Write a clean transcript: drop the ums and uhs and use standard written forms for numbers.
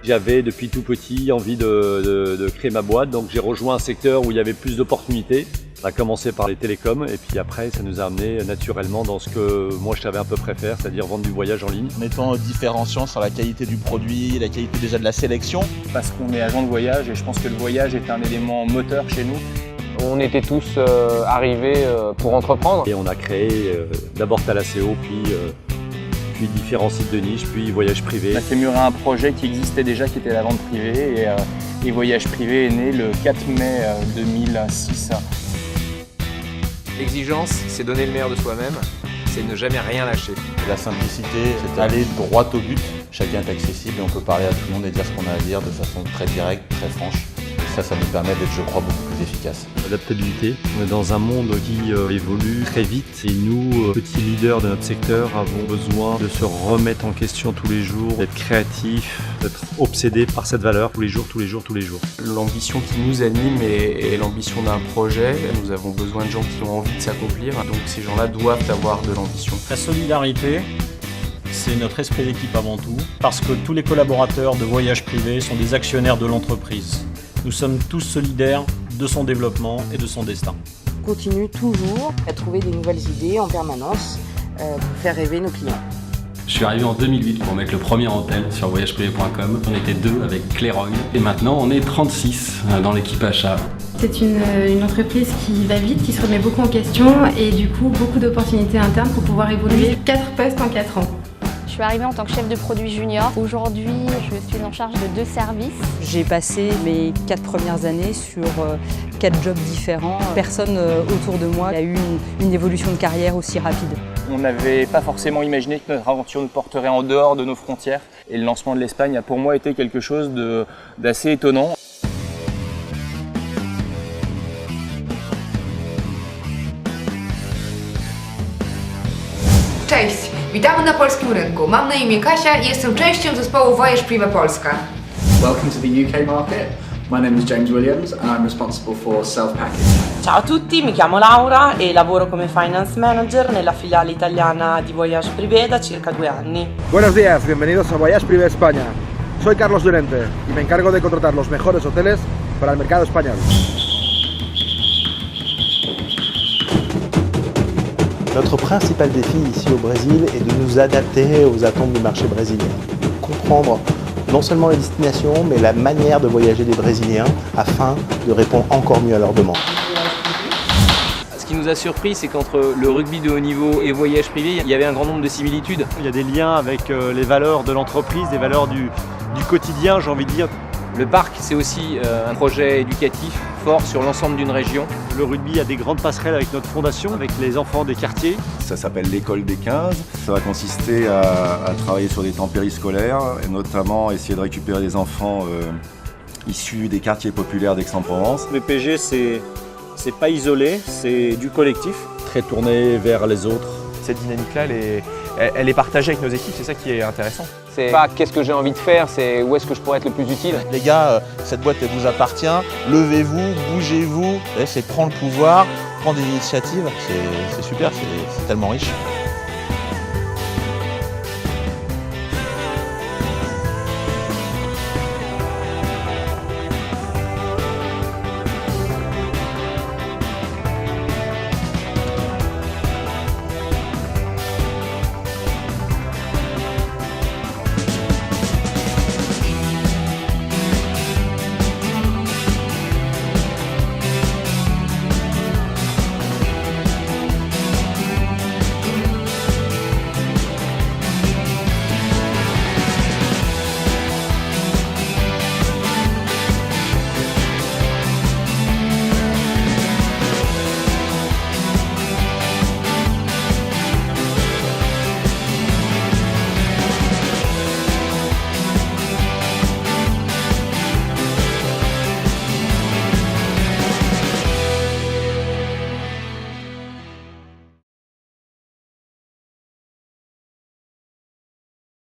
J'avais depuis tout petit envie de créer ma boîte, donc j'ai rejoint un secteur où il y avait plus d'opportunités. On a commencé par les télécoms et puis après ça nous a amené naturellement dans ce que moi je savais à peu près faire, c'est-à-dire vendre du voyage en ligne. En étant différenciant sur la qualité du produit, la qualité déjà de la sélection. Parce qu'on est agent de voyage et je pense que le voyage est un élément moteur chez nous. On était tous arrivés pour entreprendre. Et on a créé d'abord Thalacéo, puis différents sites de niche, puis voyage privé. On a fait mûrir un projet qui existait déjà, qui était la vente privée et Voyage Privé est né le 4 mai 2006. L'exigence, c'est donner le meilleur de soi-même, c'est ne jamais rien lâcher. La simplicité, c'est aller droit au but. Chacun est accessible et on peut parler à tout le monde et dire ce qu'on a à dire de façon très directe, très franche. Et ça nous permet d'être, je crois, beaucoup plus efficace. L'adaptabilité. On est dans un monde qui évolue très vite et nous, petits leaders de notre secteur, avons besoin de se remettre en question tous les jours, d'être créatifs, d'être obsédés par cette valeur tous les jours. L'ambition qui nous anime est l'ambition d'un projet. Nous avons besoin de gens qui ont envie de s'accomplir, donc ces gens-là doivent avoir de l'ambition. La solidarité, c'est notre esprit d'équipe avant tout, parce que tous les collaborateurs de Voyage Privé sont des actionnaires de l'entreprise. Nous sommes tous solidaires de son développement et de son destin. On continue toujours à trouver des nouvelles idées en permanence pour faire rêver nos clients. Je suis arrivé en 2008 pour mettre le premier hôtel sur voyageprivé.com. On était 2 avec Clairoy et maintenant on est 36 dans l'équipe achat. C'est une entreprise qui va vite, qui se remet beaucoup en question et du coup beaucoup d'opportunités internes pour pouvoir évoluer. 4 postes en 4 ans. Je suis arrivée en tant que chef de produit junior. Aujourd'hui, je suis en charge de 2 services. J'ai passé mes 4 premières années sur 4 jobs différents. Personne autour de moi a eu une évolution de carrière aussi rapide. On n'avait pas forcément imaginé que notre aventure nous porterait en dehors de nos frontières. Et le lancement de l'Espagne a pour moi été quelque chose d'assez étonnant. Cześć, witamy na polskim rynku. Mam na imię Kasia i jestem częścią zespołu Voyage Privé Polska. Welcome to the UK market. My name is James Williams and I'm responsible for self-package. Ciao a tutti, mi chiamo Laura e lavoro come finance manager nella filiale italiana di Voyage Privé da circa 2 anni. Buenos días, bienvenidos a Voyage Privé España. Soy Carlos Llorente y me encargo de contratar los mejores hoteles para el mercado español. Notre principal défi ici au Brésil est de nous adapter aux attentes du marché brésilien. Comprendre non seulement les destinations, mais la manière de voyager des Brésiliens afin de répondre encore mieux à leurs demandes. Ce qui nous a surpris, c'est qu'entre le rugby de haut niveau et Voyage Privé, il y avait un grand nombre de similitudes. Il y a des liens avec les valeurs de l'entreprise, des valeurs du quotidien, j'ai envie de dire. Le parc, c'est aussi un projet éducatif fort sur l'ensemble d'une région. Le rugby a des grandes passerelles avec notre fondation, avec les enfants des quartiers. Ça s'appelle l'école des 15. Ça va consister à travailler sur des temps périscolaires et notamment essayer de récupérer des enfants issus des quartiers populaires d'Aix-en-Provence. VPG, c'est pas isolé, c'est du collectif. Très tourné vers les autres. Cette dynamique-là, elle est partagée avec nos équipes, c'est ça qui est intéressant. C'est pas qu'est-ce que j'ai envie de faire, c'est où est-ce que je pourrais être le plus utile. Les gars, cette boîte elle vous appartient, levez-vous, bougez-vous, c'est prendre le pouvoir, prendre des initiatives, c'est super, c'est tellement riche.